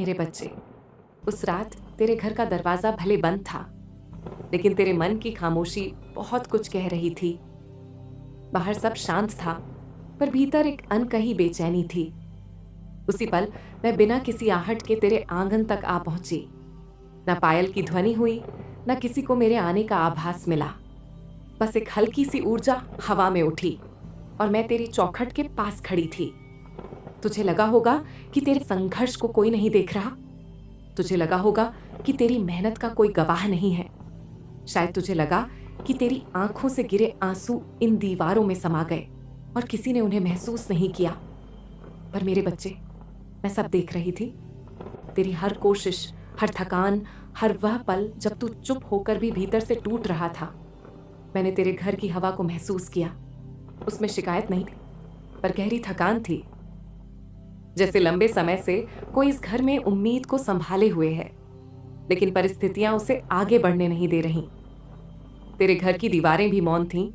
मेरे बच्चे, उस रात तेरे घर का दरवाजा भले बंद था, लेकिन तेरे मन की खामोशी बहुत कुछ कह रही थी। बाहर सब शांत था, पर भीतर एक अनकही बेचैनी थी। उसी पल मैं बिना किसी आहट के तेरे आंगन तक आ पहुंची। न पायल की ध्वनि हुई, न किसी को मेरे आने का आभास मिला। बस एक हल्की सी ऊर्जा हवा में उठी और मैं तेरी चौखट के पास खड़ी थी। तुझे लगा होगा कि तेरे संघर्ष को कोई नहीं देख रहा। तुझे लगा होगा कि तेरी मेहनत का कोई गवाह नहीं है। शायद तुझे लगा कि तेरी आंखों से गिरे आंसू इन दीवारों में समा गए और किसी ने उन्हें महसूस नहीं किया। पर मेरे बच्चे, मैं सब देख रही थी। तेरी हर कोशिश, हर थकान, हर वह पल जब तू चुप होकर भी भीतर से टूट रहा था। मैंने तेरे घर की हवा को महसूस किया। उसमें शिकायत नहीं थी, पर गहरी थकान थी। जैसे लंबे समय से कोई इस घर में उम्मीद को संभाले हुए है, लेकिन परिस्थितियां उसे आगे बढ़ने नहीं दे रही। तेरे घर की दीवारें भी मौन थीं,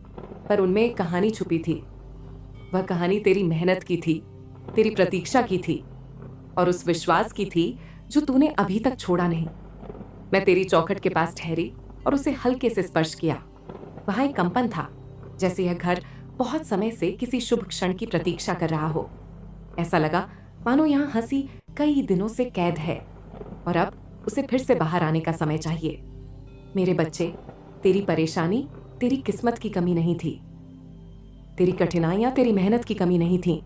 पर उनमें एक कहानी छुपी थी। वह कहानी तेरी मेहनत की थी, तेरी प्रतीक्षा की थी और उस विश्वास की थी जो तूने अभी तक छोड़ा नहीं। मैं तेरी चौखट के पास ठहरी और उसे हल्के से स्पर्श किया। वहां एक कंपन था, जैसे यह घर बहुत समय से किसी शुभ क्षण की प्रतीक्षा कर रहा हो। ऐसा लगा मानो यहाँ हंसी कई दिनों से कैद है और अब उसे फिर से बाहर आने का समय चाहिए। मेरे बच्चे, तेरी परेशानी तेरी किस्मत की कमी नहीं थी। तेरी कठिनाइयां तेरी मेहनत की कमी नहीं थी।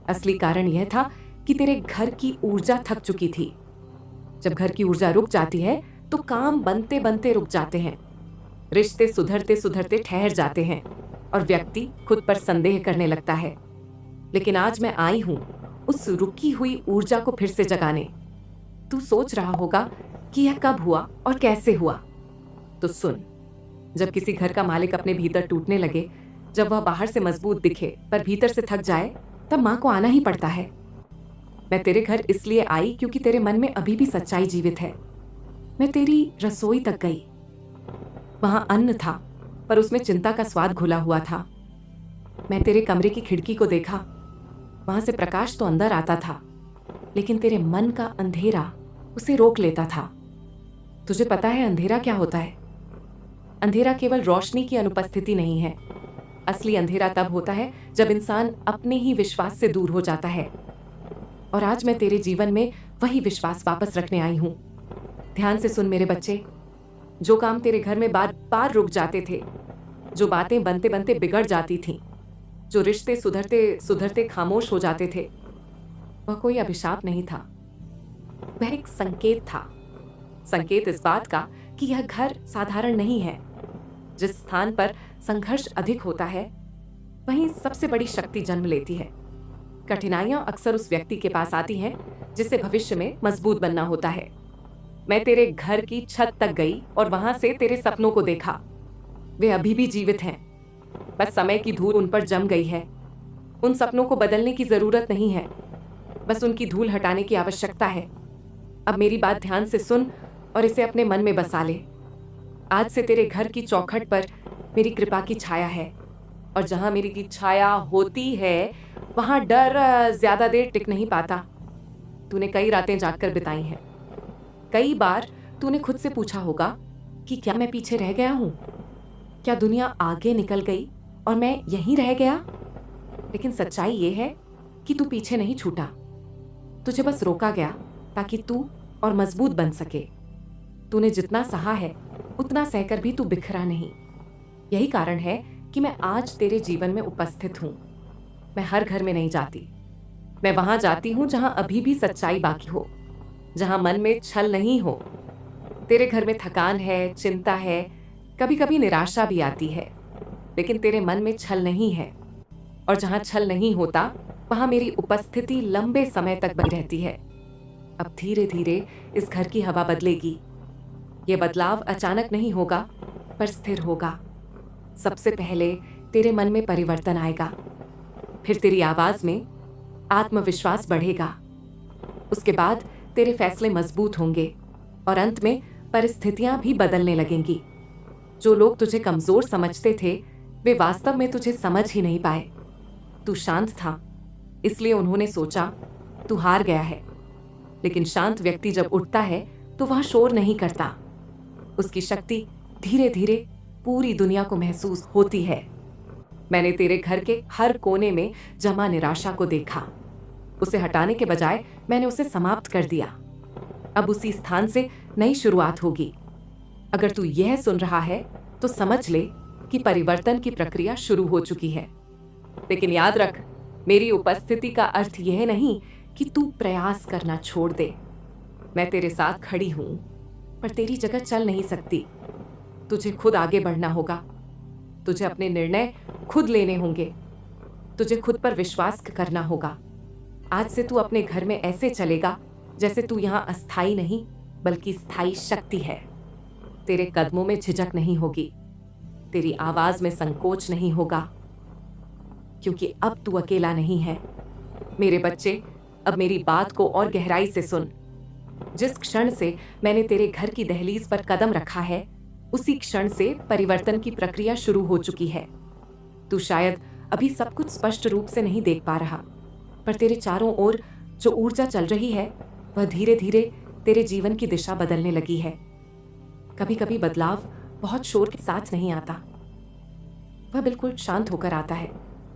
असली कारण यह था कि तेरे घर की ऊर्जा थक चुकी थी। जब घर की ऊर्जा रुक जाती है तो काम बनते बनते रुक जाते हैं, रिश्ते सुधरते सुधरते ठहर जाते हैं और व्यक्ति खुद पर संदेह करने लगता है। लेकिन आज मैं आई हूं उस रुकी हुई ऊर्जा को फिर से जगाने। तू सोच रहा होगा कि यह कब हुआ और कैसे हुआ। तो सुन, जब किसी घर का मालिक अपने भीतर टूटने लगे, जब वह बाहर से मजबूत दिखे पर भीतर से थक जाए, तब मां को आना ही पड़ता है। मैं तेरे घर इसलिए आई क्योंकि तेरे मन में अभी भी सच्चाई जीवित है। मैं तेरी रसोई तक गई। वहां अन्न था, पर उसमें चिंता का स्वाद घुला हुआ था। मैं तेरे कमरे की खिड़की को देखा। वहां से प्रकाश तो अंदर आता था, लेकिन तेरे मन का अंधेरा उसे रोक लेता था। तुझे पता है अंधेरा क्या होता है? अंधेरा केवल रोशनी की अनुपस्थिति नहीं है। असली अंधेरा तब होता है जब इंसान अपने ही विश्वास से दूर हो जाता है। और आज मैं तेरे जीवन में वही विश्वास वापस रखने आई हूं। ध्यान से सुन मेरे बच्चे। जो काम तेरे घर में बार बार रुक जाते थे, जो बातें बनते बनते बिगड़ जाती थीं, जो रिश्ते सुधरते सुधरते खामोश हो जाते थे, वह कोई अभिशाप नहीं था। वह एक संकेत था। संकेत इस बात का कि यह घर साधारण नहीं है। जिस स्थान पर संघर्ष अधिक होता है, वहीं सबसे बड़ी शक्ति जन्म लेती है। कठिनाइयां अक्सर उस व्यक्ति के पास आती हैं जिसे भविष्य में मजबूत बनना होता है। मैं तेरे घर की छत तक गई और वहां से तेरे सपनों को देखा। वे अभी भी जीवित हैं, बस समय की धूल उन पर जम गई है। उन सपनों को बदलने की जरूरत नहीं है, बस उनकी धूल हटाने की आवश्यकता है। अब मेरी बात ध्यान से सुन और इसे अपने मन में बसा ले। आज से तेरे घर की चौखट पर मेरी कृपा की छाया है, और जहां मेरी की छाया होती है, वहां डर ज्यादा देर टिक नहीं पाता। तूने कई रातें जागकर बिताई हैं। कई बार तूने खुद से पूछा होगा कि क्या मैं पीछे रह गया हूं? क्या दुनिया आगे निकल गई और मैं यहीं रह गया? लेकिन सच्चाई ये है कि तू पीछे नहीं छूटा। तुझे बस रोका गया ताकि तू और मजबूत बन सके। तूने जितना सहा है, उतना सहकर भी तू बिखरा नहीं। यही कारण है कि मैं आज तेरे जीवन में उपस्थित हूं। मैं हर घर में नहीं जाती। मैं वहां जाती हूं जहां अभी भी सच्चाई बाकी हो, जहां मन में छल नहीं हो। तेरे घर में थकान है, चिंता है, कभी कभी निराशा भी आती है, लेकिन तेरे मन में छल नहीं है। और जहां छल नहीं होता, वहां मेरी उपस्थिति लंबे समय तक बनी रहती है। अब धीरे धीरे इस घर की हवा बदलेगी। यह बदलाव अचानक नहीं होगा, पर स्थिर होगा। सबसे पहले तेरे मन में परिवर्तन आएगा, फिर तेरी आवाज में आत्मविश्वास बढ़ेगा। उसके बाद तेरे फैसले मजबूत होंगे और अंत में परिस्थितियां भी बदलने लगेंगी। जो लोग तुझे कमजोर समझते थे, वे वास्तव में तुझे समझ ही नहीं पाए। तू शांत था, इसलिए उन्होंने सोचा तू हार गया है। लेकिन शांत व्यक्ति जब उठता है तो वह शोर नहीं करता। उसकी शक्ति धीरे धीरे पूरी दुनिया को महसूस होती है। मैंने तेरे घर के हर कोने में जमा निराशा को देखा। उसे हटाने के बजाय मैंने उसे समाप्त कर दिया। अब उसी स्थान से नई शुरुआत होगी। अगर तू यह सुन रहा है तो समझ ले कि परिवर्तन की प्रक्रिया शुरू हो चुकी है। लेकिन याद रख, मेरी उपस्थिति का अर्थ यह नहीं कि तू प्रयास करना छोड़ दे। मैं तेरे साथ खड़ी हूं, पर तेरी जगह चल नहीं सकती। तुझे खुद आगे बढ़ना होगा। तुझे अपने निर्णय खुद लेने होंगे। तुझे खुद पर विश्वास करना होगा। आज से तू अपने घर में ऐसे चलेगा जैसे तू यहाँ अस्थाई नहीं बल्कि स्थायी शक्ति है। तेरे कदमों में झिझक नहीं होगी। तेरी आवाज में संकोच नहीं होगा, क्योंकि अब तू अकेला नहीं है। मेरे बच्चे, अब मेरी बात को और गहराई से सुन। जिस क्षण से मैंने तेरे घर की दहलीज पर कदम रखा है, उसी क्षण से परिवर्तन की प्रक्रिया शुरू हो चुकी है। तू शायद अभी सब कुछ स्पष्ट रूप से नहीं देख पा रहा, पर तेरे चारों ओर जो ऊर्जा चल रही है वह धीरे धीरे तेरे जीवन की दिशा बदलने लगी है। कभी कभी बदलाव बहुत शोर के साथ नहीं आता। वह बिल्कुल शांत होकर आता है,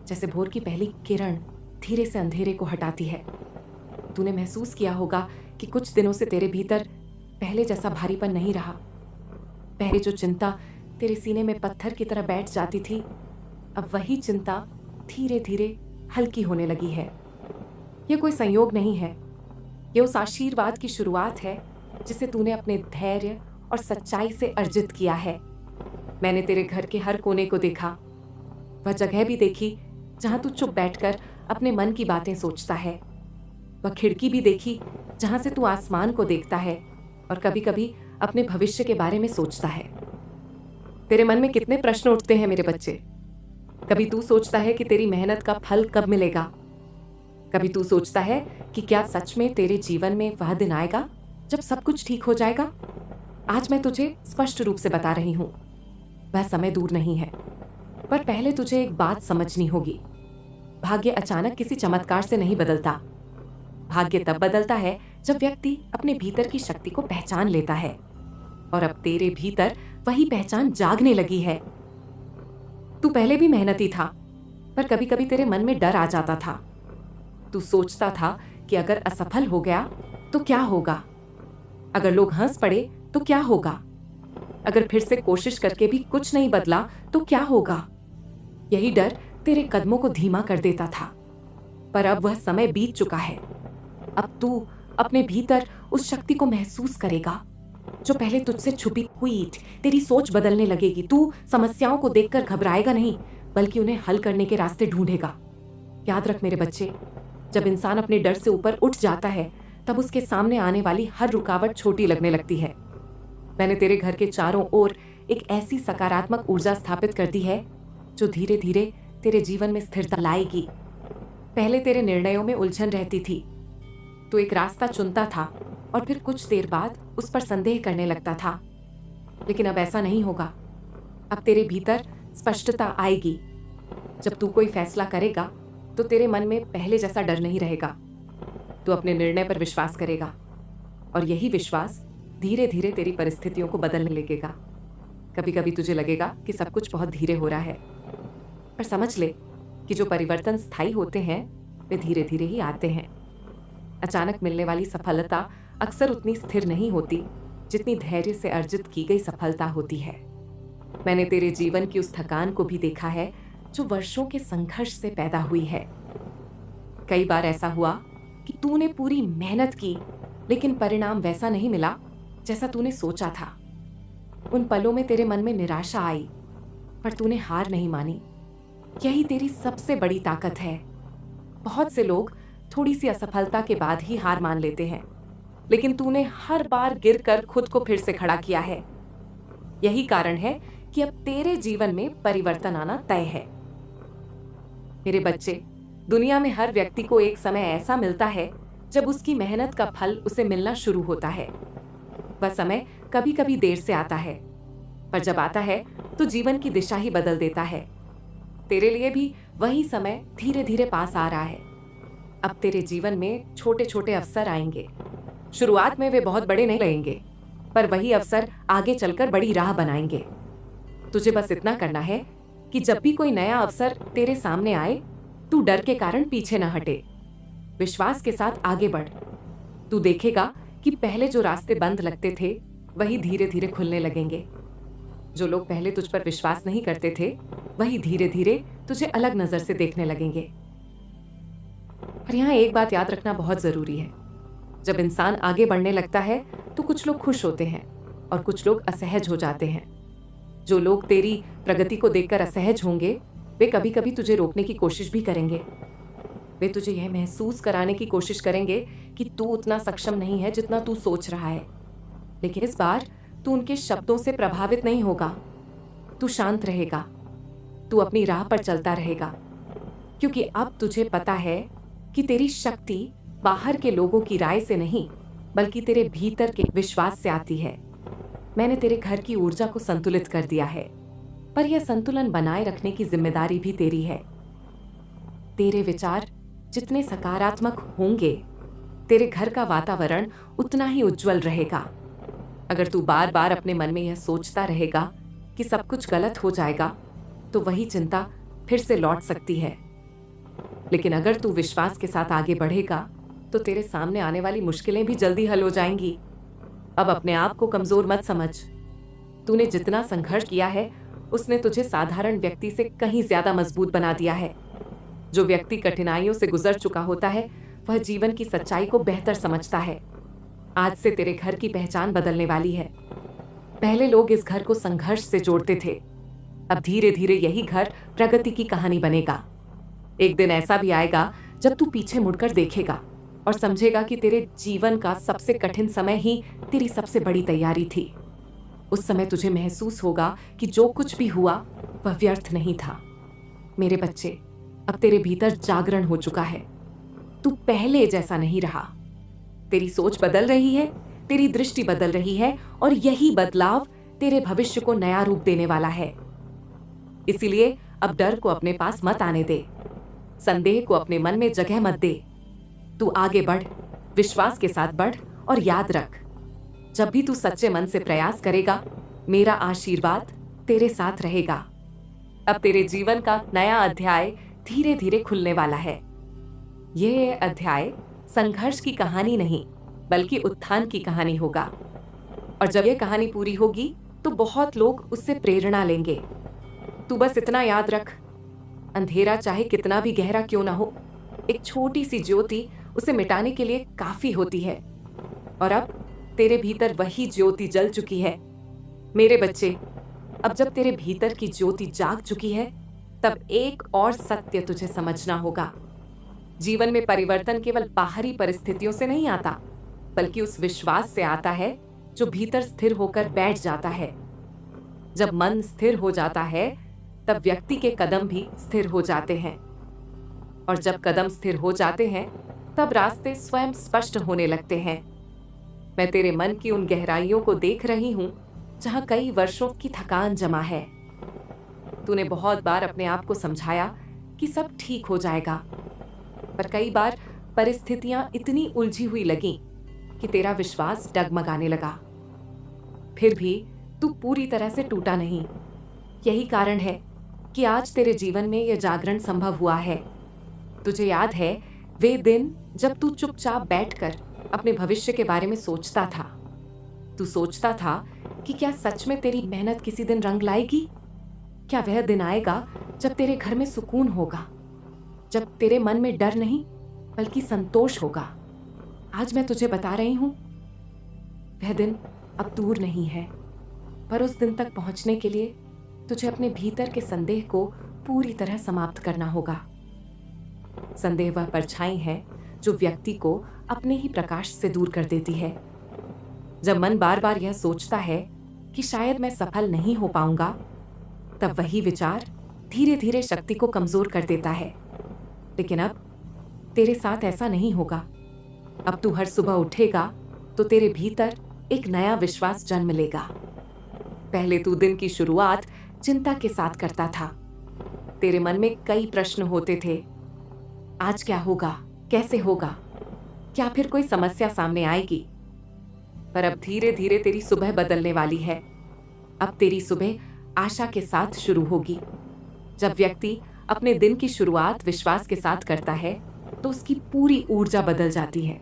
जैसे भोर की पहली किरण धीरे से अंधेरे को हटाती है। तूने महसूस किया होगा कि कुछ दिनों से तेरे भीतर पहले जैसा भारीपन नहीं रहा। पहले जो चिंता तेरे सीने में पत्थर की तरह बैठ जाती थी, अब वही चिंता धीरे धीरे हल्की होने लगी है। यह कोई संयोग नहीं है, यह उस आशीर्वाद की शुरुआत है जिसे तूने अपने धैर्य और सच्चाई से अर्जित किया है। मैंने तेरे घर के हर कोने को देखा, वह जगह भी देखी जहां तू चुप बैठकर अपने मन की बातें सोचता है। वह खिड़की भी देखी जहां से तू आसमान को देखता है और कभी कभी अपने भविष्य के बारे में सोचता है। तेरे मन में कितने प्रश्न उठते हैं मेरे बच्चे। कभी तू सोचता है कि तेरी मेहनत का फल कब मिलेगा। कभी तू सोचता है कि क्या सच में तेरे जीवन में वह दिन आएगा जब सब कुछ ठीक हो जाएगा। आज मैं तुझे स्पष्ट रूप से बता रही हूं, वह समय दूर नहीं है। पर पहले तुझे एक बात समझनी होगी। भाग्य अचानक किसी चमत्कार से नहीं बदलता। भाग्य तब बदलता है जब व्यक्ति अपने भीतर की शक्ति को पहचान लेता है, और अब तेरे भीतर वही पहचान जागने लगी है। तू पहले भी मेहनती था, पर कभी कभी तेरे मन में डर आ जाता था। तू सोचता था कि अगर असफल हो गया तो क्या होगा, अगर लोग हंस पड़े तो क्या होगा, अगर फिर से कोशिश करके भी कुछ नहीं बदला तो क्या होगा। यही डर तेरे कदमों को धीमा कर देता था। पर अब वह समय बीत चुका है। अब तू अपने भीतर उस शक्ति को महसूस करेगा जो पहले तुझसे छुपी हुई थी। तेरी सोच बदलने लगेगी। तू समस्याओं को देखकर घबराएगा नहीं, बल्कि उन्हें हल करने के रास्ते ढूंढेगा। याद रख मेरे बच्चे, जब इंसान अपने डर से ऊपर उठ जाता है, तब उसके सामने आने वाली हर रुकावट छोटी लगने लगती है। मैंने तेरे घर के चारों ओर एक ऐसी सकारात्मक ऊर्जा स्थापित कर दी है जो धीरे धीरे तेरे जीवन में स्थिरता लाएगी। पहले तेरे निर्णयों में उलझन रहती थी। तू एक रास्ता चुनता था और फिर कुछ देर बाद उस पर संदेह करने लगता था, लेकिन अब ऐसा नहीं होगा। अब तेरे भीतर स्पष्टता आएगी। जब तू कोई फैसला करेगा तो तेरे मन में पहले जैसा डर नहीं रहेगा। तू अपने निर्णय पर विश्वास करेगा, और यही विश्वास धीरे धीरे तेरी परिस्थितियों को बदलने लगेगा। कभी कभी तुझे लगेगा कि सब कुछ बहुत धीरे हो रहा है, पर समझ ले कि जो परिवर्तन स्थायी होते हैं वे धीरे धीरे ही आते हैं। अचानक मिलने वाली सफलता अक्सर उतनी स्थिर नहीं होती जितनी धैर्य से अर्जित की गई सफलता होती है। मैंने तेरे जीवन की उस थकान को भी देखा है जो वर्षों के संघर्ष से पैदा हुई है। कई बार ऐसा हुआ कि तूने पूरी मेहनत की, लेकिन परिणाम वैसा नहीं मिला जैसा तूने सोचा था। उन पलों में तेरे मन में निराशा आई, पर तूने हार नहीं मानी। यही तेरी सबसे बड़ी ताकत है। बहुत से लोग थोड़ी सी असफलता के बाद ही हार मान लेते हैं, लेकिन तूने हर बार गिरकर खुद को फिर से खड़ा किया है। यही कारण है कि अब तेरे जीवन में परिवर्तन आना तय है। मेरे बच्चे, दुनिया में हर व्यक्ति को एक समय ऐसा मिलता है जब उसकी मेहनत का फल उसे मिलना शुरू होता है। वह समय कभी कभी देर से आता है, पर जब आता है तो जीवन की दिशा ही बदल देता है। तेरे लिए भी वही समय धीरे धीरे पास आ रहा है। अब तेरे जीवन में छोटे छोटे अवसर आएंगे, शुरुआत में वे बहुत बड़े नहीं लगेंगे, पर वही अवसर आगे चलकर बड़ी राह बनाएंगे। तुझे बस इतना करना है कि जब भी कोई नया अवसर तेरे सामने आए, तू डर के कारण पीछे न हटे। विश्वास के साथ आगे बढ़। तू देखेगा कि पहले जो रास्ते बंद लगते थे, वही धीरे धीरे खुलने लगेंगे। जो लोग पहले तुझ पर विश्वास नहीं करते थे, वही धीरे धीरे तुझे अलग नजर से देखने लगेंगे। और यहाँ एक बात याद रखना बहुत जरूरी है। जब इंसान आगे बढ़ने लगता है तो कुछ लोग खुश होते हैं और कुछ लोग असहज हो जाते हैं। जो लोग तेरी प्रगति को देखकर असहज होंगे, वे कभी कभी तुझे रोकने की कोशिश भी करेंगे। वे तुझे यह महसूस कराने की कोशिश करेंगे कि तू उतना सक्षम नहीं है जितना तू सोच रहा है। लेकिन इस बार तू उनके शब्दों से प्रभावित नहीं होगा। तू शांत रहेगा। तू अपनी राह पर चलता रहेगा, क्योंकि अब तुझे पता है कि तेरी शक्ति बाहर के लोगों की राय से नहीं, बल्कि तेरे भीतर के विश्वास से आती है। मैंने तेरे घर की ऊर्जा को संतुलित कर दिया है, पर यह संतुलन बनाए रखने की जिम्मेदारी भी तेरी है। तेरे विचार जितने सकारात्मक होंगे, तेरे घर का वातावरण उतना ही उज्जवल रहेगा। अगर तू बार बार अपने मन में यह सोचता रहेगा कि सब कुछ गलत हो जाएगा, तो वही चिंता फिर से लौट सकती है। लेकिन अगर तू विश्वास के साथ आगे बढ़ेगा, तो तेरे सामने आने वाली मुश्किलें भी जल्दी हल हो जाएंगी। अब अपने आप को कमजोर मत समझ। तूने जितना संघर्ष किया है, उसने तुझे साधारण व्यक्ति से कहीं ज्यादा मजबूत बना दिया है। जो व्यक्ति कठिनाइयों से गुजर चुका होता है, वह जीवन की सच्चाई को बेहतर समझता है। आज से तेरे घर की पहचान बदलने वाली है। पहले लोग इस घर को संघर्ष से जोड़ते थे, अब धीरे धीरे यही घर प्रगति की कहानी बनेगा। एक दिन ऐसा भी आएगा जब तू पीछे मुड़कर देखेगा और समझेगा कि तेरे जीवन का सबसे कठिन समय ही तेरी सबसे बड़ी तैयारी थी। उस समय तुझे महसूस होगा कि जो कुछ भी हुआ वह व्यर्थ नहीं था। मेरे बच्चे, अब तेरे भीतर जागरण हो चुका है। तू पहले जैसा नहीं रहा। तेरी सोच बदल रही है, तेरी दृष्टि बदल रही है, और यही बदलाव तेरे भविष्य को नया रूप देने वाला है। इसीलिए अब डर को अपने पास मत आने दे, संदेह को अपने मन में जगह मत दे। तू आगे बढ़, विश्वास के साथ बढ़, और याद रख, जब भी तू सच्चे मन से प्रयास करेगा, मेरा आशीर्वाद तेरे साथ रहेगा। अब तेरे जीवन का नया अध्याय धीरे धीरे खुलने वाला है। यह अध्याय संघर्ष की कहानी नहीं, बल्कि उत्थान की कहानी होगा। और जब यह कहानी पूरी होगी, तो बहुत लोग उससे प्रेरणा लेंगे। तू बस इतना याद रख, अंधेरा चाहे कितना भी गहरा क्यों ना हो, एक छोटी सी ज्योति उसे मिटाने के लिए काफी होती है। और अब तेरे भीतर वही ज्योति जल चुकी है। मेरे बच्चे, अब जब तेरे भीतर की ज्योति जाग चुकी है, तब एक और सत्य तुझे समझना होगा। जीवन में परिवर्तन केवल बाहरी परिस्थितियों से नहीं आता, बल्कि उस विश्वास से आता है जो भीतर स्थिर होकर बैठ जाता है। जब मन स्थिर हो जाता है, तब व्यक्ति के कदम भी स्थिर हो जाते हैं। और जब कदम स्थिर हो जाते हैं, तब रास्ते स्वयं स्पष्ट होने लगते हैं। मैं तेरे मन की उन गहराइयों को देख रही हूं, जहां कई वर्षों की थकान जमा है। तूने बहुत बार अपने आप को समझाया कि सब ठीक हो जाएगा, पर कई बार परिस्थितियां इतनी उलझी हुई लगी कि तेरा विश्वास डगमगाने लगा। फिर भी तू पूरी तरह से टूटा नहीं। यही कारण है कि आज तेरे जीवन में यह जागरण संभव हुआ है। तुझे याद है वे दिन जब तू चुपचाप बैठकर अपने भविष्य के बारे में सोचता था। तू सोचता था कि क्या सच में तेरी मेहनत किसी दिन रंग लाएगी? क्या वह दिन आएगा जब तेरे घर में सुकून होगा, जब तेरे मन में डर नहीं बल्कि संतोष होगा? आज मैं तुझे बता रही हूं, वह दिन अब दूर नहीं है। पर उस दिन तक पहुंचने के लिए तुझे अपने भीतर के संदेह को पूरी तरह समाप्त करना होगा। संदेह वह परछाई है जो व्यक्ति को अपने ही प्रकाश से दूर कर देती है। जब मन बार बार यह सोचता है कि शायद मैं सफल नहीं हो पाऊंगा, तब वही विचार धीरे धीरे शक्ति को कमजोर कर देता है। लेकिन अब तेरे साथ ऐसा नहीं होगा। अब तू हर सुबह उठेगा तो तेरे भीतर एक नया विश्वास जन्म लेगा। पहले तू दिन की शुरुआत चिंता के साथ करता था। तेरे मन में कई प्रश्न होते थे। आज क्या होगा? कैसे होगा? क्या फिर कोई समस्या सामने आएगी? पर अब धीरे धीरे तेरी सुबह बदलने वाली है। अब तेरी सुबह आशा के साथ शुरू होगी। जब व्यक्ति अपने दिन की शुरुआत विश्वास के साथ करता है तो उसकी पूरी ऊर्जा बदल जाती है।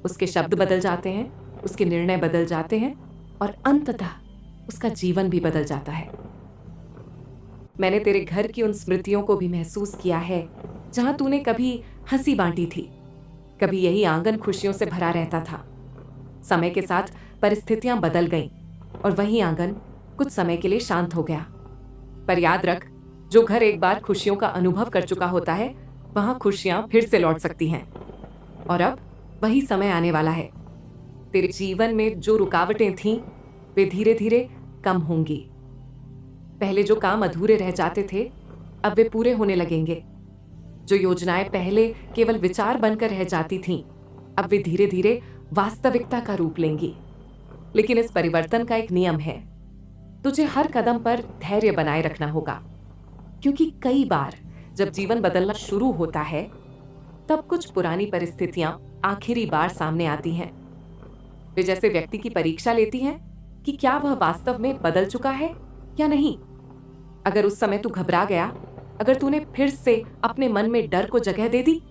उसके शब्द बदल जाते हैं, उसके निर्णय बदल जाते हैं और अंततः उसका जीवन भी बदल जाता है। मैंने तेरे घर की उन स्मृतियों को भी महसूस किया है जहां तूने कभी हंसी बांटी थी। कभी यही आंगन खुशियों से भरा रहता था। समय के साथ परिस्थितियां बदल गईं और वही आंगन कुछ समय के लिए शांत हो गया। पर याद रख, जो घर एक बार खुशियों का अनुभव कर चुका होता है वहां खुशियां फिर से लौट सकती हैं। और अब वही समय आने वाला है। तेरे जीवन में जो रुकावटें थीं वे धीरे धीरे कम होंगी। पहले जो काम अधूरे रह जाते थे अब वे पूरे होने लगेंगे। जो योजनाएं पहले केवल विचार बनकर रह जाती थीं अब वे धीरे धीरे वास्तविकता का रूप लेंगी। लेकिन इस परिवर्तन का एक नियम है। तुझे हर कदम पर धैर्य बनाए रखना होगा, क्योंकि कई बार जब जीवन बदलना शुरू होता है तब कुछ पुरानी परिस्थितियां आखिरी बार सामने आती हैं। वे जैसे व्यक्ति की परीक्षा लेती हैं कि क्या वह वास्तव में बदल चुका है या नहीं। अगर उस समय तू घबरा गया, अगर तूने फिर से अपने मन में डर को जगह दे दी,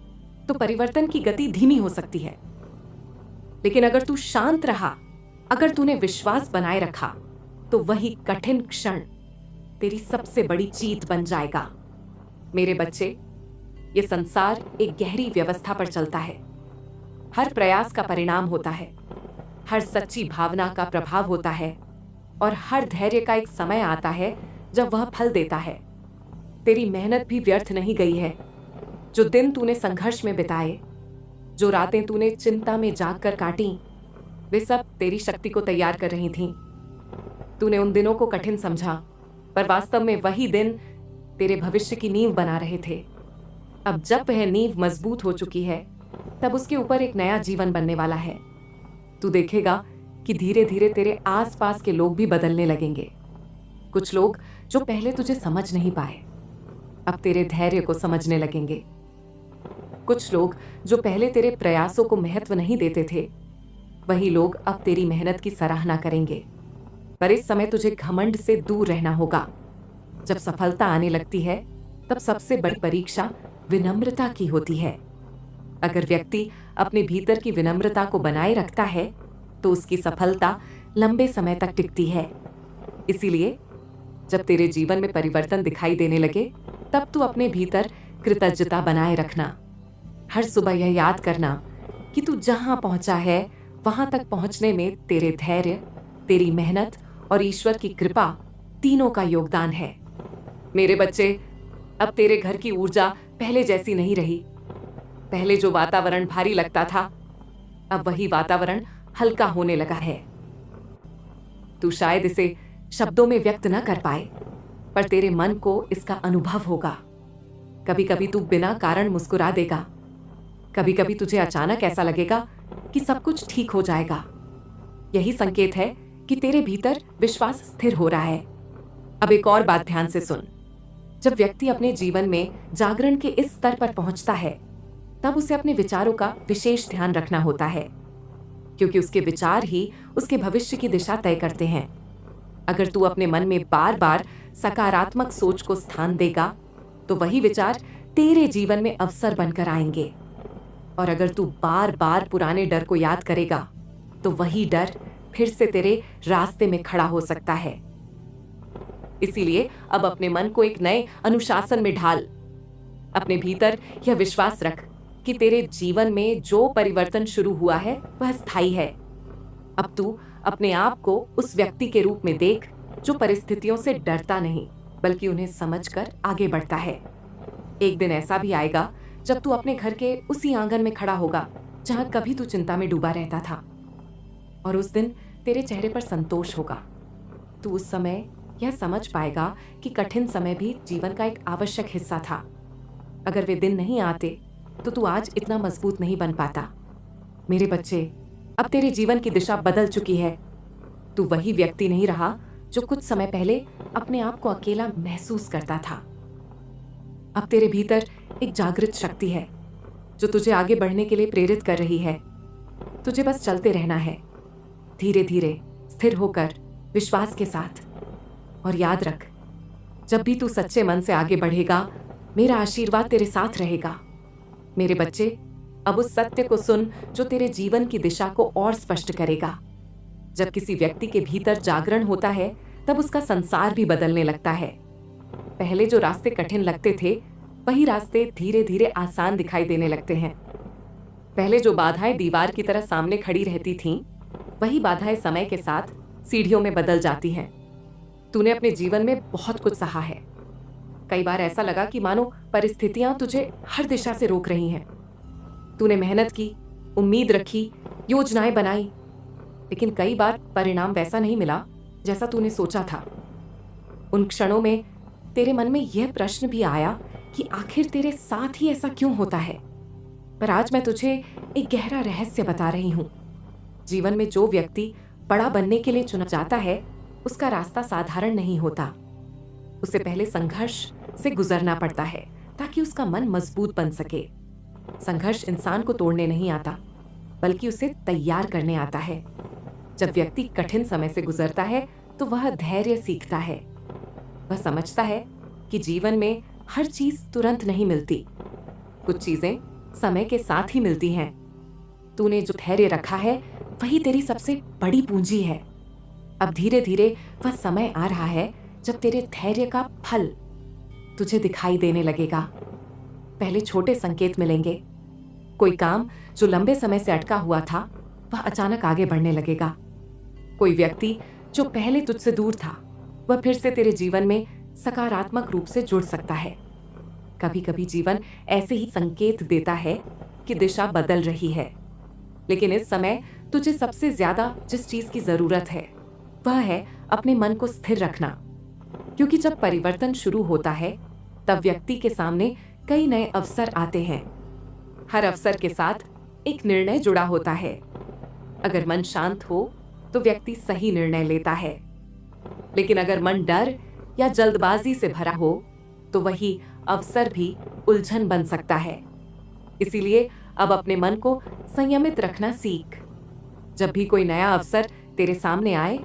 तो परिवर्तन की गति धीमी हो सकती है। लेकिन अगर तू शांत रहा, अगर तूने विश्वास बनाए रखा, तो वही कठिन क्षण तेरी सबसे बड़ी जीत बन जाएगा। मेरे बच्चे, ये संसार एक गहरी व्यवस्था पर चलता है। हर प्रयास का परिणाम होता है, हर सच्ची भावना का प्रभाव होता है और हर धैर्य का एक समय आता है जब वह फल देता है। तेरी मेहनत भी व्यर्थ नहीं गई है। जो दिन तूने संघर्ष में बिताए, जो रातें तूने चिंता में जागकर काटी, वे सब तेरी शक्ति को तैयार कर रही थीं। तूने उन दिनों को कठिन समझा, पर वास्तव में वही दिन तेरे भविष्य की नींव बना रहे थे। अब जब वह नींव मजबूत हो चुकी है, तब उसके ऊपर एक नया जीवन बनने वाला है। तू देखेगा कि धीरे धीरे तेरे आसपास के लोग भी बदलने लगेंगे। कुछ लोग जो पहले तुझे समझ नहीं पाए, अब तेरे धैर्य को समझने लगेंगे। कुछ लोग जो पहले तेरे प्रयासों को महत्व नहीं देते थे, वही लोग अब तेरी मेहनत की सराहना करेंगे। पर इस समय तुझे घमंड से दूर रहना होगा। जब सफलता आने लगती है, तब सबसे बड़ी परीक्षा विनम्रता की होती है। अगर व्यक्ति अपने भीतर की विनम्रता को बनाए रखता है, तो उसकी सफलता लंबे समय तक टिकती है। इसीलिए जब तेरे जीवन में परिवर्तन दिखाई देने लगे, तब तू अपने भीतर कृतज्ञता बनाए रखना। हर सुबह यह याद करना कि तू जहां पहुंचा है वहां तक पहुंचने में तेरे धैर्य, तेरी मेहनत और ईश्वर की कृपा तीनों का योगदान है। मेरे बच्चे, अब तेरे घर की ऊर्जा पहले जैसी नहीं रही। पहले जो वातावरण भारी लगता था, अब वही वातावरण हल्का होने लगा है। तू शायद इसे शब्दों में व्यक्त न कर पाए, पर तेरे मन को इसका अनुभव होगा। कभी कभी तू बिना कारण मुस्कुरा देगा। कभी कभी तुझे अचानक ऐसा लगेगा कि सब कुछ ठीक हो जाएगा। यही संकेत है कि तेरे भीतर विश्वास स्थिर हो रहा है। अब एक और बात ध्यान से सुन। जब व्यक्ति अपने जीवन में जागरण के इस स्तर पर पहुंचता है, तब उसे अपने विचारों का विशेष ध्यान रखना होता है, क्योंकि उसके विचार ही उसके भविष्य की दिशा तय करते हैं। अगर तू अपने मन में बार बार सकारात्मक सोच को स्थान देगा, तो वही विचार तेरे जीवन में अवसर बनकर आएंगे। और अगर तू बार बार पुराने डर को याद करेगा, तो वही डर फिर से तेरे रास्ते में खड़ा हो सकता है। इसीलिए अब अपने मन को एक नए अनुशासन में ढाल। अपने भीतर यह विश्वास रख कि तेरे जीवन में जो परिवर्तन शुरू हुआ है वह स्थायी है। अब तू अपने आप को उस व्यक्ति के रूप में देख जो परिस्थितियों से डरता नहीं, बल्कि उन्हें समझकर आगे बढ़ता है। एक दिन ऐसा भी आएगा जब तू अपने घर के उसी आंगन में खड़ा होगा जहां कभी तू चिंता में डूबा रहता था, और उस दिन तेरे चेहरे पर संतोष होगा। तू उस समय यह समझ पाएगा कि कठिन समय भी जीवन का एक आवश्यक हिस्सा था। अगर वे दिन नहीं आते तो तू आज इतना मजबूत नहीं बन पाता। मेरे बच्चे, अब तेरे जीवन की दिशा बदल चुकी है। तू वही व्यक्ति नहीं रहा जो कुछ समय पहले अपने आप को अकेला महसूस करता था। अब तेरे भीतर एक जागृत शक्ति है जो तुझे आगे बढ़ने के लिए प्रेरित कर रही है। तुझे बस चलते रहना है, धीरे धीरे, स्थिर होकर, विश्वास के साथ। और याद रख, जब भी तू सच्चे मन से आगे बढ़ेगा, मेरा आशीर्वाद तेरे साथ रहेगा। मेरे बच्चे, अब उस सत्य को सुन जो तेरे जीवन की दिशा को और स्पष्ट करेगा। जब किसी व्यक्ति के भीतर जागरण होता है, तब उसका संसार भी बदलने लगता है। पहले जो रास्ते कठिन लगते थे, वही रास्ते धीरे धीरे आसान दिखाई देने लगते हैं। पहले जो बाधाएं दीवार की तरह सामने खड़ी रहती थीं, वही बाधाएं समय के साथ सीढ़ियों में बदल जाती हैं। तूने अपने जीवन में बहुत कुछ सहा है। कई बार ऐसा लगा कि मानो परिस्थितियां तुझे हर दिशा से रोक रही हैं। तूने मेहनत की, उम्मीद रखी, योजनाएं बनाई, लेकिन कई बार परिणाम वैसा नहीं मिला जैसा तूने सोचा था। उन क्षणों में तेरे मन में यह प्रश्न भी आया कि आखिर तेरे साथ ही ऐसा क्यों होता है। पर आज मैं तुझे एक गहरा रहस्य बता रही हूं। जीवन में जो व्यक्ति बड़ा बनने के लिए चुना जाता है, उसका रास्ता साधारण नहीं होता। उसे पहले संघर्ष से गुजरना पड़ता है ताकि उसका मन मजबूत बन सके। संघर्ष इंसान को तोड़ने नहीं आता, बल्कि उसे तैयार करने आता है। जब व्यक्ति कठिन समय से गुजरता है, तो वह धैर्य सीखता है। वह समझता है कि जीवन में हर चीज तुरंत नहीं मिलती, कुछ चीजें समय के साथ ही मिलती हैं। तूने जो धैर्य रखा है, वही तेरी सबसे बड़ी पूंजी है। अब धीरे धीरे वह समय आ रहा है जब तेरे धैर्य का फल तुझे दिखाई देने लगेगा। पहले छोटे संकेत मिलेंगे। कोई काम जो लंबे समय से अटका हुआ था, वह अचानक आगे बढ़ने लगेगा। कोई व्यक्ति जो पहले तुझसे दूर था, वह फिर से तेरे जीवन में सकारात्मक रूप से जुड़ सकता है। कभी कभी जीवन ऐसे ही संकेत देता है कि दिशा बदल रही है। लेकिन इस समय तुझे सबसे ज्यादा जिस चीज की जरूरत है, वह है अपने मन को स्थिर रखना। क्योंकि जब परिवर्तन शुरू होता है, तब व्यक्ति के सामने कई नए अवसर आते हैं। हर अवसर के साथ एक निर्णय जुड़ा होता है। अगर मन शांत हो, तो व्यक्ति सही निर्णय लेता है। लेकिन अगर मन डर या जल्दबाजी से भरा हो, तो वही अवसर भी उलझन बन सकता है। इसीलिए अब अपने मन को संयमित रखना सीख। जब भी कोई नया अवसर तेरे सामने आए,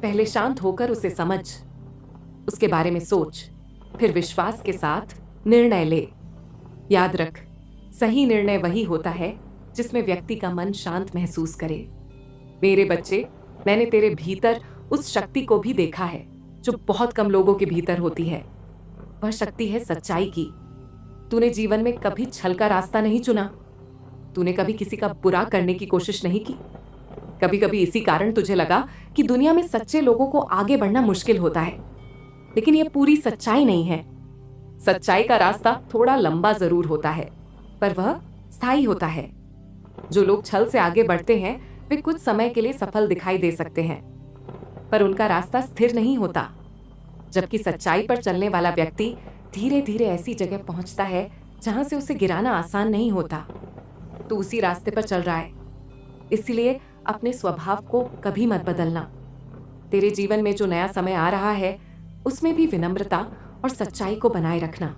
पहले शांत होकर उसे समझ, उसके बारे में सोच, फिर विश्वास के साथ निर्णय ले। याद रख, सही निर्णय वही होता है जिसमें व्यक्ति का मन शांत महसूस करे। मेरे बच्चे, मैंने तेरे भीतर उस शक्ति को भी देखा है जो बहुत कम लोगों के भीतर होती है। वह शक्ति है सच्चाई की। तूने जीवन में कभी छल का रास्ता नहीं चुना। तूने कभी किसी का बुरा करने की कोशिश नहीं की। कभी कभी इसी कारण तुझे लगा कि दुनिया में सच्चे लोगों को आगे बढ़ना मुश्किल होता है। लेकिन यह पूरी सच्चाई नहीं है। सच्चाई का रास्ता थोड़ा लंबा जरूर होता है, पर वह स्थायी होता है। जो लोग छल से आगे बढ़ते हैं, वे कुछ समय के लिए सफल दिखाई दे सकते हैं, पर उनका रास्ता स्थिर नहीं होता। जबकि सच्चाई पर चलने वाला व्यक्ति धीरे धीरे ऐसी जगह पहुंचता है जहां से उसे गिराना आसान नहीं होता। तो उसी रास्ते पर चल रहा है, इसलिए अपने स्वभाव को कभी मत बदलना। तेरे जीवन में जो नया समय आ रहा है, उसमें भी विनम्रता और सच्चाई को बनाए रखना।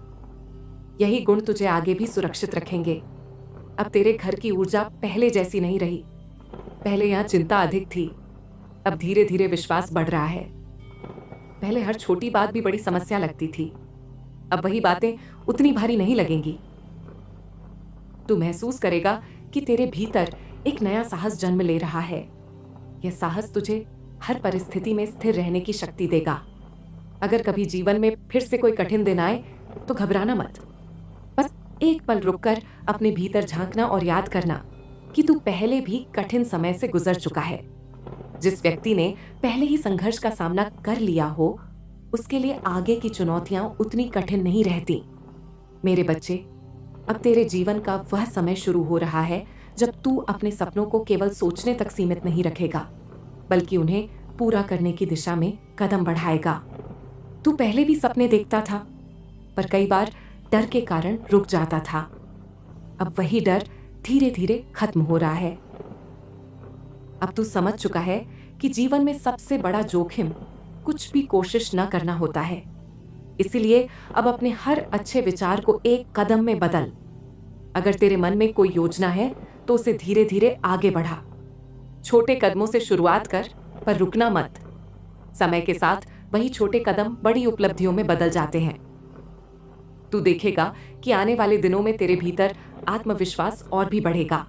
यही गुण तुझे आगे भी सुरक्षित रखेंगे। अब तेरे घर की ऊर्जा पहले जैसी नहीं रही। पहले यहाँ चिंता अधिक थी, अब धीरे धीरे विश्वास बढ़ रहा है। पहले हर छोटी बात भी बड़ी समस्या लगती थी, अब वही बातें उतनी भारी नहीं लगेंगी। तू महसूस करेगा कि तेरे भीतर एक नया साहस जन्म ले रहा है। यह साहस तुझे हर परिस्थिति में स्थिर रहने की शक्ति देगा। अगर कभी जीवन में फिर से कोई कठिन दिन आए, तो घबराना मत। बस एक पल रुककर अपने भीतर झांकना और याद करना कि तू पहले भी कठिन समय से गुजर चुका है। जिस व्यक्ति ने पहले ही संघर्ष का सामना कर लिया हो, उसके लिए आगे की चुनौतियां उतनी कठिन नहीं रहती। मेरे बच्चे, अब तेरे जीवन का वह समय शुरू हो रहा है जब तू अपने सपनों को केवल सोचने तक सीमित नहीं रखेगा, बल्कि उन्हें पूरा करने की दिशा में कदम बढ़ाएगा। तू पहले भी सपने देखता था, पर कई बार डर के कारण रुक जाता था। अब वही डर धीरे धीरे खत्म हो रहा है। अब तू समझ चुका है कि जीवन में सबसे बड़ा जोखिम कुछ भी कोशिश न करना होता है। इसीलिए अब अपने हर अच्छे विचार को एक कदम में बदल। अगर तेरे मन में कोई योजना है, तो उसे धीरे धीरे आगे बढ़ा। छोटे कदमों से शुरुआत कर, पर रुकना मत। समय के साथ वही छोटे कदम बड़ी उपलब्धियों में बदल जाते हैं। तू देखेगा कि आने वाले दिनों में तेरे भीतर आत्मविश्वास और भी बढ़ेगा।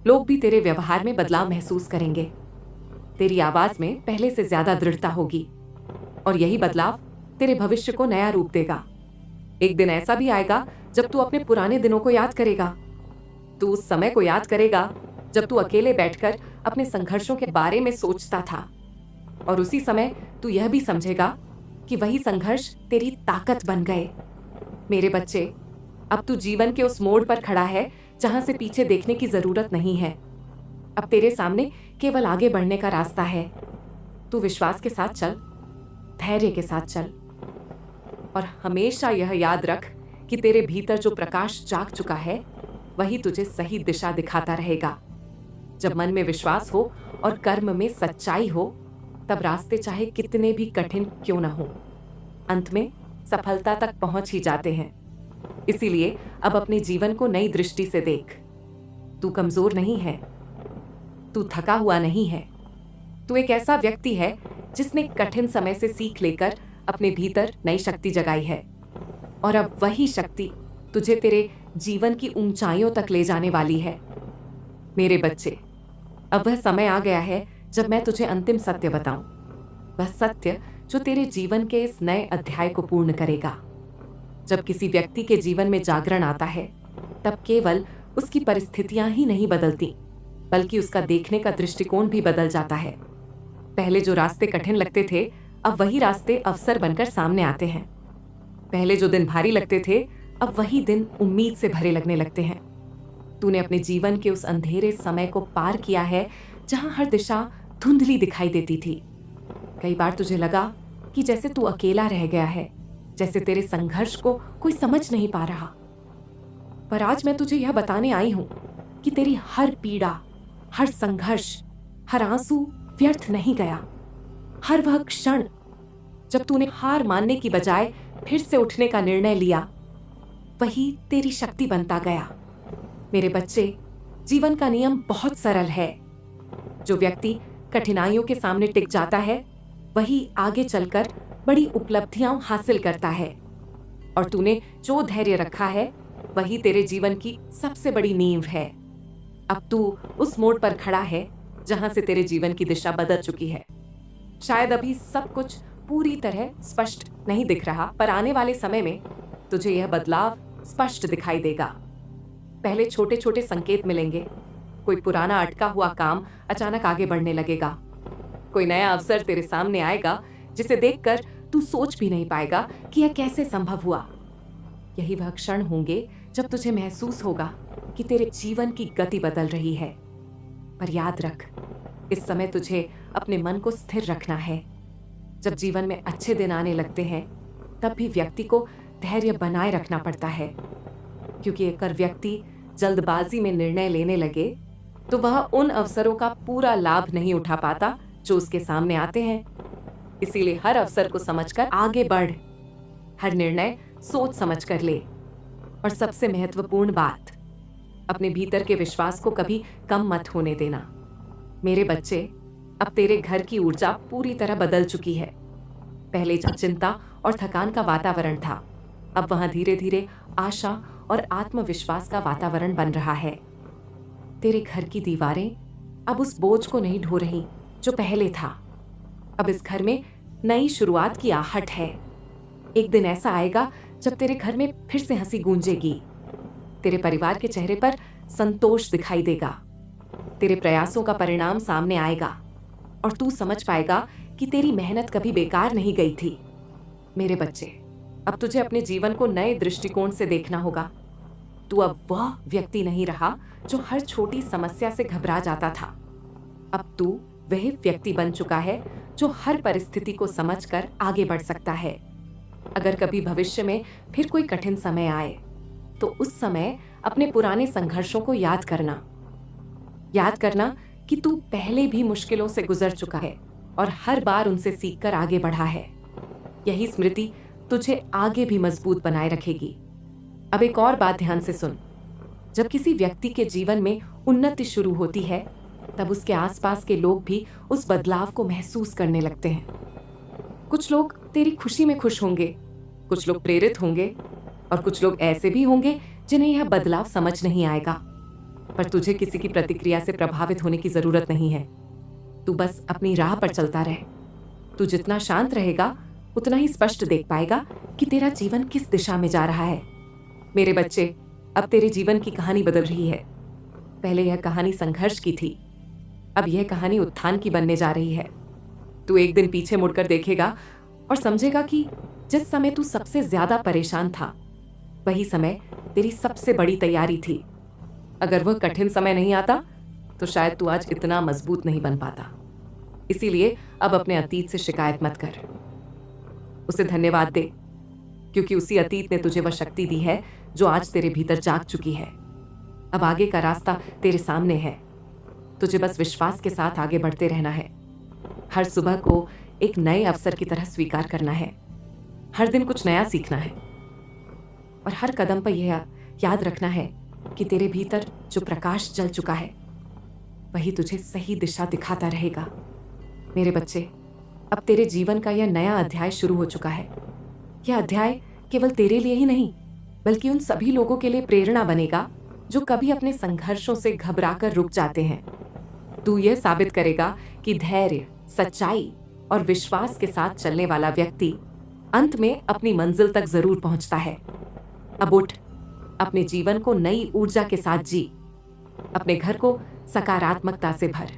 लोग भी तेरे व्यवहार में बदलाव महसूस करेंगे। तेरी आवाज में पहले से ज्यादा दृढ़ता होगी और यही बदलाव तेरे भविष्य को नया रूप देगा। एक दिन ऐसा भी आएगा जब तू अपने पुराने दिनों को याद करेगा। तू उस समय को याद करेगा जब तू अकेले बैठकर अपने संघर्षों के बारे में सोचता था, और उसी समय तू यह भी समझेगा कि वही संघर्ष तेरी ताकत बन गए। मेरे बच्चे, अब तू जीवन के उस मोड़ पर खड़ा है जहां से पीछे देखने की जरूरत नहीं है। अब तेरे सामने केवल आगे बढ़ने का रास्ता है। तू विश्वास के साथ चल, धैर्य के साथ चल, और हमेशा यह याद रख कि तेरे भीतर जो प्रकाश जाग चुका है वही तुझे सही दिशा दिखाता रहेगा। जब मन में विश्वास हो और कर्म में सच्चाई हो, तब रास्ते चाहे कितने भी कठिन क्यों न हो, अंत में सफलता तक पहुंच ही जाते हैं। इसीलिए अब अपने जीवन को नई दृष्टि से देख। तू कमजोर नहीं है, तू थका हुआ नहीं है। तू एक ऐसा व्यक्ति है जिसने कठिन समय से सीख लेकर अपने भीतर नई शक्ति जगाई है, और अब वही शक्ति तुझे तेरे जीवन की ऊंचाइयों तक ले जाने वाली है। मेरे बच्चे, अब वह समय आ गया है जब मैं तुझे अंतिम सत्य बताऊं। वह सत्य जो तेरे जीवन के इस नए अध्याय को पूर्ण करेगा। जब किसी व्यक्ति के जीवन में जागरण आता है, तब केवल उसकी परिस्थितियां ही नहीं बदलती, बल्कि उसका देखने का दृष्टिकोण भी बदल जाता है। पहले जो रास्ते कठिन लगते थे, अब वही रास्ते अवसर बनकर सामने आते हैं। पहले जो दिन भारी लगते थे, अब वही दिन उम्मीद से भरे लगने लगते हैं। तूने अपने जीवन के उस अंधेरे समय को पार किया है जहां हर दिशा धुंधली दिखाई देती थी। कई बार तुझे लगा कि जैसे तू अकेला रह गया है, जैसे तेरे संघर्ष को कोई समझ नहीं पा रहा। पर आज मैं तुझे यह बताने आई हूं कि तेरी हर पीड़ा, हर संघर्ष, हर आंसू व्यर्थ नहीं गया। हर वह क्षण जब तूने हार मानने की बजाय फिर से उठने का निर्णय लिया, वही तेरी शक्ति बनता गया। मेरे बच्चे, जीवन का नियम बहुत सरल है। जो व्यक्ति कठिनाइयों के सामने टिक जाता है, वही आगे चलकर बड़ी उपलब्धियां हासिल करता है। और तूने जो धैर्य रखा है, वही तेरे जीवन की सबसे बड़ी नींव है। अब तू उस मोड़ पर खड़ा है जहां से तेरे जीवन की दिशा बदल चुकी है। शायद अभी सब कुछ पूरी तरह स्पष्ट नहीं दिख रहा, पर आने वाले समय में तुझे यह बदलाव स्पष्ट दिखाई देगा। पहले छोटे छोटे संकेत मिलेंगे। कोई पुराना अटका हुआ काम अचानक आगे बढ़ने लगेगा। कोई नया अवसर तेरे सामने आएगा जिसे देखकर तू सोच भी नहीं पाएगा कि यह कैसे संभव हुआ। यही वह क्षण होंगे जब तुझे महसूस होगा कि तेरे जीवन की गति बदल रही है। पर याद रख, इस समय तुझे अपने मन को स्थिर रखना है। जब जीवन में अच्छे दिन आने लगते हैं, तब भी व्यक्ति को धैर्य बनाए रखना पड़ता है, क्योंकि अगर व्यक्ति जल्दबाजी में निर्णय लेने लगे तो वह उन अवसरों का पूरा लाभ नहीं उठा पाता जो उसके सामने आते हैं। इसीलिए हर अवसर को समझकर आगे बढ़, हर निर्णय सोच समझ कर ले। और सबसे महत्वपूर्ण बात, अपने भीतर के विश्वास को कभी कम मत होने देना। मेरे बच्चे, अब तेरे घर की ऊर्जा पूरी तरह बदल चुकी है। पहले जहाँ चिंता और थकान का वातावरण था, अब वहां धीरे धीरे आशा और आत्मविश्वास का वातावरण बन रहा है। तेरे घर की दीवारें अब उस बोझ को नहीं ढो रही जो पहले था। अब इस घर में नई शुरुआत की आहट है। एक दिन ऐसा आएगा जब तेरे घर में फिर से हंसी गूंजेगी। तेरे परिवार के चेहरे पर संतोष दिखाई देगा। तेरे प्रयासों का परिणाम सामने आएगा और तू समझ पाएगा कि तेरी मेहनत कभी बेकार नहीं गई थी। मेरे बच्चे, अब तुझे अपने जीवन को नए दृष्टिकोण से देखना होगा। तू अब वह व्यक्ति नहीं रहा जो हर छोटी समस्या से घबरा जाता था। अब तू वह व्यक्ति बन चुका है जो हर परिस्थिति को समझकर आगे बढ़ सकता है। अगर कभी भविष्य में फिर कोई कठिन समय आए, तो उस समय अपने पुराने संघर्षों को याद करना कि तू पहले भी मुश्किलों से गुजर चुका है और हर बार उनसे सीखकर आगे बढ़ा है। यही स्मृति तुझे आगे भी मजबूत बनाए रखेगी। अब एक और बात ध्यान से सुन। जब किसी व्यक्ति के जीवन में उन्नति शुरू होती है, तब उसके आसपास के लोग भी उस बदलाव को महसूस करने लगते हैं। कुछ लोग तेरी खुशी में खुश होंगे, कुछ लोग प्रेरित होंगे और कुछ लोग ऐसे भी होंगे जिन्हें यह बदलाव समझ नहीं आएगा। पर तुझे किसी की प्रतिक्रिया से प्रभावित होने की जरूरत नहीं है। तू बस अपनी राह पर चलता रहे। तू जितना शांत रहेगा उतना ही स्पष्ट देख पाएगा कि तेरा जीवन किस दिशा में जा रहा है। मेरे बच्चे, अब तेरे जीवन की कहानी बदल रही है। पहले यह कहानी संघर्ष की थी, अब यह कहानी उत्थान की बनने जा रही है। तू एक दिन पीछे मुड़कर देखेगा और समझेगा कि जिस समय तू सबसे ज्यादा परेशान था, वही समय तेरी सबसे बड़ी तैयारी थी। अगर वह कठिन समय नहीं आता तो शायद तू आज इतना मजबूत नहीं बन पाता। इसीलिए अब अपने अतीत से शिकायत मत कर, उसे धन्यवाद दे, क्योंकि उसी अतीत ने तुझे वह शक्ति दी है जो आज तेरे भीतर जाग चुकी है। अब आगे का रास्ता तेरे सामने है। तुझे बस विश्वास के साथ आगे बढ़ते रहना है। हर सुबह को एक नए अवसर की तरह स्वीकार करना है। हर दिन कुछ नया सीखना है और हर कदम पर यह याद रखना है कि तेरे भीतर जो प्रकाश जल चुका है वही तुझे सही दिशा दिखाता रहेगा। मेरे बच्चे, अब तेरे जीवन का यह नया अध्याय शुरू हो चुका है। यह अध्याय केवल तेरे लिए ही नहीं, बल्कि उन सभी लोगों के लिए प्रेरणा बनेगा जो कभी अपने संघर्षों से घबराकर रुक जाते हैं। तू यह साबित करेगा कि धैर्य, सच्चाई और विश्वास के साथ चलने वाला व्यक्ति अंत में अपनी मंजिल तक जरूर पहुंचता है। अब उठ, अपने जीवन को नई ऊर्जा के साथ जी। अपने घर को सकारात्मकता से भर,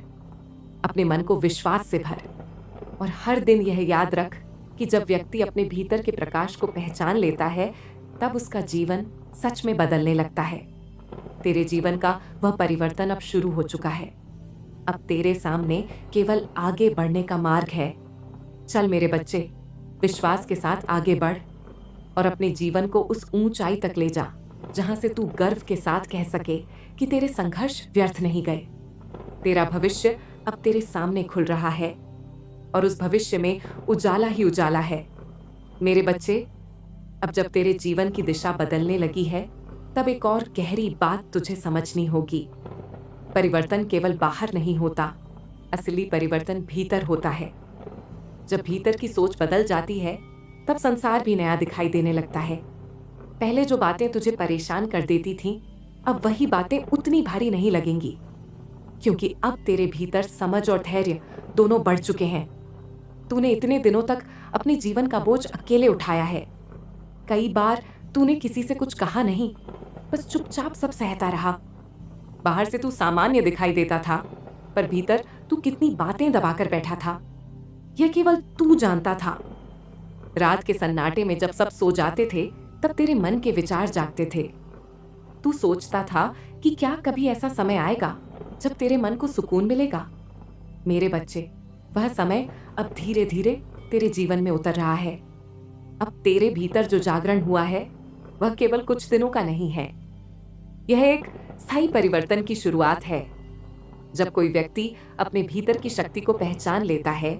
अपने मन को विश्वास से भर और हर दिन यह याद रख कि जब व्यक्ति अपने भीतर के प्रकाश को पहचान लेता है तब उसका जीवन सच में बदलने लगता है। तेरे जीवन का वह परिवर्तन अब शुरू हो चुका है। अब तेरे सामने केवल आगे बढ़ने का मार्ग है। चल मेरे बच्चे, विश्वास के साथ आगे बढ़ और अपने जीवन को उस ऊंचाई तक ले जा जहां से तू गर्व के साथ कह सके कि तेरे संघर्ष व्यर्थ नहीं गए। तेरा भविष्य अब तेरे सामने खुल रहा है और उस भविष्य में उजाला ही उजाला है। मेरे बच्चे, अब जब तेरे जीवन की दिशा बदलने लगी है तब एक और गहरी बात तुझे समझनी होगी। परिवर्तन केवल बाहर नहीं होता, असली परिवर्तन भीतर होता है। जब भीतर की सोच बदल जाती है तब संसार भी नया दिखाई देने लगता है। पहले जो बातें तुझे परेशान कर देती थीं, अब वही बातें उतनी भारी नहीं लगेंगी, क्योंकि अब तेरे भीतर समझ और धैर्य दोनों बढ़ चुके हैं। तूने इतने दिनों तक अपने जीवन का बोझ अकेले उठाया है। कई बार तूने किसी से कुछ कहा नहीं, बस चुपचाप सब सहता रहा। बाहर से तू सामान्य दिखाई देता था, पर भीतर तू कितनी बातें दबाकर बैठा था, यह केवल तू जानता था। रात के सन्नाटे में जब सब सो जाते थे तब तेरे मन के विचार जागते थे। तू सोचता था कि क्या कभी ऐसा समय आएगा जब तेरे मन को सुकून मिलेगा। मेरे बच्चे, वह समय अब धीरे धीरे तेरे जीवन में उतर रहा है। अब तेरे भीतर जो जागरण हुआ है वह केवल कुछ दिनों का नहीं है, यह एक स्थायी परिवर्तन की शुरुआत है। जब कोई व्यक्ति अपने भीतर की शक्ति को पहचान लेता है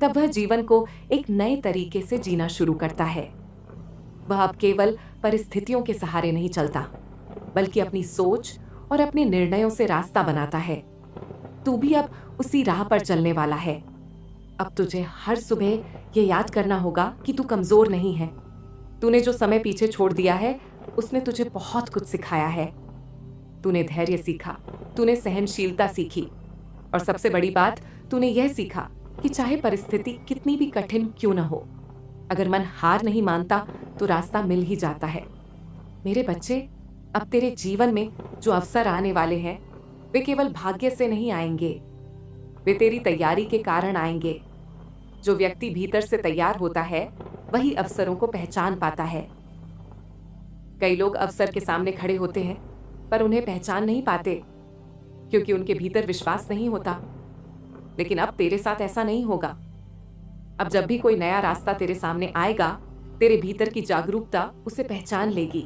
तब वह जीवन को एक नए तरीके से जीना शुरू करता है। वह अब केवल परिस्थितियों के सहारे नहीं चलता, बल्कि अपनी सोच और अपने निर्णयों से रास्ता बनाता है। तू भी अब उसी राह पर चलने वाला है। अब तुझे हर सुबह यह याद करना होगा कि तू कमजोर नहीं है। तूने जो समय पीछे छोड़ दिया है उसने तुझे बहुत कुछ सिखाया है। तूने धैर्य सीखा, तूने सहनशीलता सीखी और सबसे बड़ी बात, तूने यह सीखा कि चाहे परिस्थिति कितनी भी कठिन क्यों न हो, अगर मन हार नहीं मानता तो रास्ता मिल ही जाता है। मेरे बच्चे, अब तेरे जीवन में जो अवसर आने वाले हैं वे केवल भाग्य से नहीं आएंगे, वे तेरी तैयारी के कारण आएंगे। जो व्यक्ति भीतर से तैयार होता है वही अवसरों को पहचान पाता है। कई लोग अवसर के सामने खड़े होते हैं पर उन्हें पहचान नहीं पाते क्योंकि उनके भीतर विश्वास नहीं होता। लेकिन अब तेरे साथ ऐसा नहीं होगा। अब जब भी कोई नया रास्ता तेरे सामने आएगा, तेरे भीतर की जागरूकता उसे पहचान लेगी।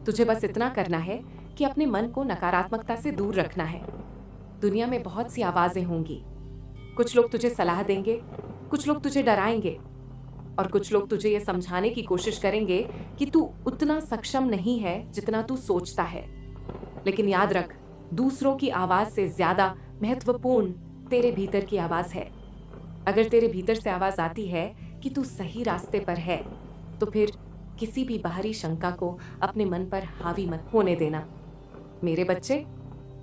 तुझे बस इतना करना है कि अपने मन को नकारात्मकता से दूर रखना है। दुनिया में बहुत सी आवाजें होंगी। कुछ लोग तुझे सलाह देंगे, कुछ लोग तुझे डराएंगे और कुछ लोग तुझे यह समझाने की कोशिश करेंगे कि तू उतना सक्षम नहीं है जितना तू सोचता है। लेकिन याद रख, दूसरों की आवाज से ज्यादा महत्वपूर्ण तेरे भीतर की आवाज है। अगर तेरे भीतर से आवाज आती है कि तू सही रास्ते पर है, तो फिर किसी भी बाहरी शंका को अपने मन पर हावी मत होने देना। मेरे बच्चे,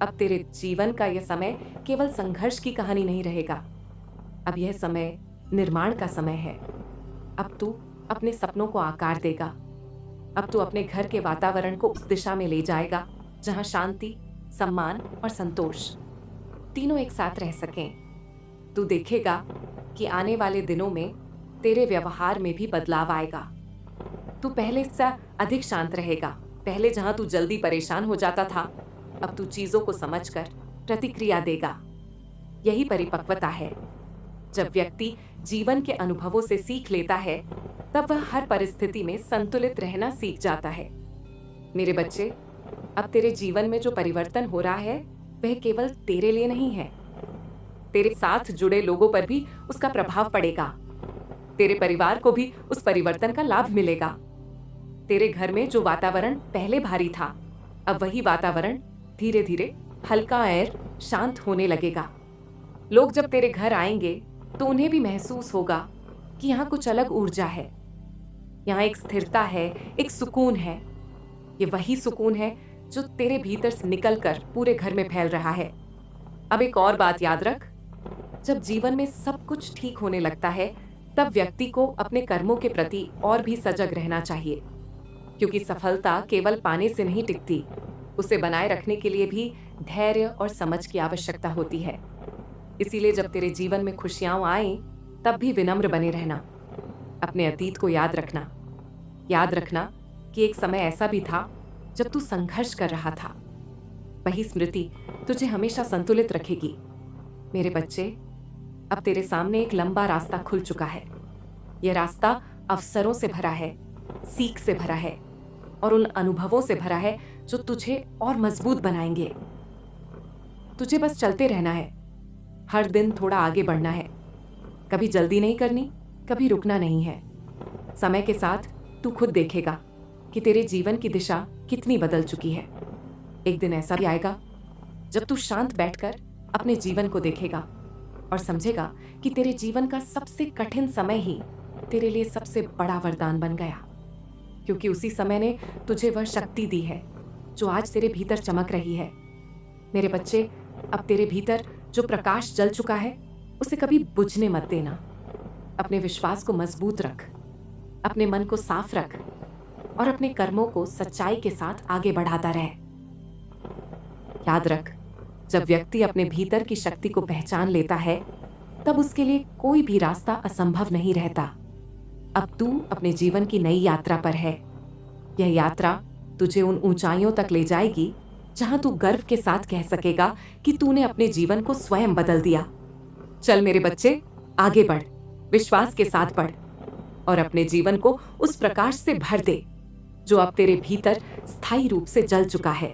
अब तेरे जीवन का यह समय केवल संघर्ष की कहानी नहीं रहेगा। अब यह समय निर्माण का समय है। अब तू अपने सपनों को आकार देगा। अब तू अपने घर के वातावरण को उस दिशा में ले जाएगा जहां शांति, सम्मान और संतोष तीनों एक साथ रह सकें। तू देखेगा कि आने वाले दिनों में तेरे व्यवहार में भी बदलाव आएगा। तू पहले से अधिक शांत रहेगा। पहले जहां तू जल्दी परेशान हो जाता था, अब तू चीजों को समझकर प्रतिक्रिया देगा। यही परिपक्वता है। जब व्यक्ति जीवन के अनुभवों से सीख लेता है, तब वह हर परिस्थिति में संतुलित रहना सीख जाता है। मेरे बच्चे, अब तेरे जीवन में जो परिवर्तन हो रहा है, वह केवल तेरे लिए नहीं है। तेरे साथ जुड़े लोगों पर भी उसका प्रभाव पड़ेगा। तेरे परिवार को भी उस परिवर्तन का लाभ मिलेगा। तेरे घर में जो वातावरण पहले भारी था, अब वही वातावरण धीरे धीरे हल्का और शांत होने लगेगा। लोग जब तेरे घर आएंगे तो उन्हें भी महसूस होगा कि यहाँ कुछ अलग ऊर्जा है, यहाँ एक स्थिरता है, एक सुकून है। ये वही सुकून है जो तेरे भीतर से निकलकर पूरे घर में फैल रहा है। अब एक और बात याद रख, जब जीवन में सब कुछ ठीक होने लगता है, तब व्यक्ति को अपने कर्मों के प्रति और भी सजग रहना चाहिए, क्योंकि सफलता केवल पाने से नहीं टिकती, उसे बनाए रखने के लिए भी धैर्य और समझ की आवश्यकता होती है। इसीलिए जब तेरे जीवन में खुशियां आए, तब भी विनम्र बने रहना। अपने अतीत को याद रखना कि एक समय ऐसा भी था जब तू संघर्ष कर रहा था। वही स्मृति तुझे हमेशा संतुलित रखेगी। मेरे बच्चे, अब तेरे सामने एक लंबा रास्ता खुल चुका है। यह रास्ता अवसरों से भरा है, सीख से भरा है और उन अनुभवों से भरा है जो तुझे और मजबूत बनाएंगे। तुझे बस चलते रहना है, हर दिन थोड़ा आगे बढ़ना है। कभी जल्दी नहीं करनी, कभी रुकना नहीं है। समय के साथ तू खुद देखेगा कि तेरे जीवन की दिशा कितनी बदल चुकी है। एक दिन ऐसा भी आएगा जब तू शांत बैठकर अपने जीवन को देखेगा और समझेगा कि तेरे जीवन का सबसे कठिन समय ही तेरे लिए सबसे बड़ा वरदान बन गया, क्योंकि उसी समय ने तुझे वह शक्ति दी है जो आज तेरे भीतर चमक रही है। मेरे बच्चे, अब तेरे भीतर जो प्रकाश जल चुका है, उसे कभी बुझने मत देना। अपने विश्वास को मजबूत रख, अपने मन को साफ रख और अपने कर्मों को सच्चाई के साथ आगे बढ़ाता रह। याद रख, जब व्यक्ति अपने भीतर की शक्ति को पहचान लेता है, तब उसके लिए कोई भी रास्ता असंभव नहीं रहता। अब तू अपने जीवन की नई यात्रा पर है। यह यात्रा तुझे उन ऊंचाइयों तक ले जाएगी जहां तू गर्व के साथ कह सकेगा कि तूने अपने जीवन को स्वयं बदल दिया। चल मेरे बच्चे, आगे बढ़, विश्वास के साथ बढ़ और अपने जीवन को उस प्रकाश से भर दे जो अब तेरे भीतर स्थायी रूप से जल चुका है।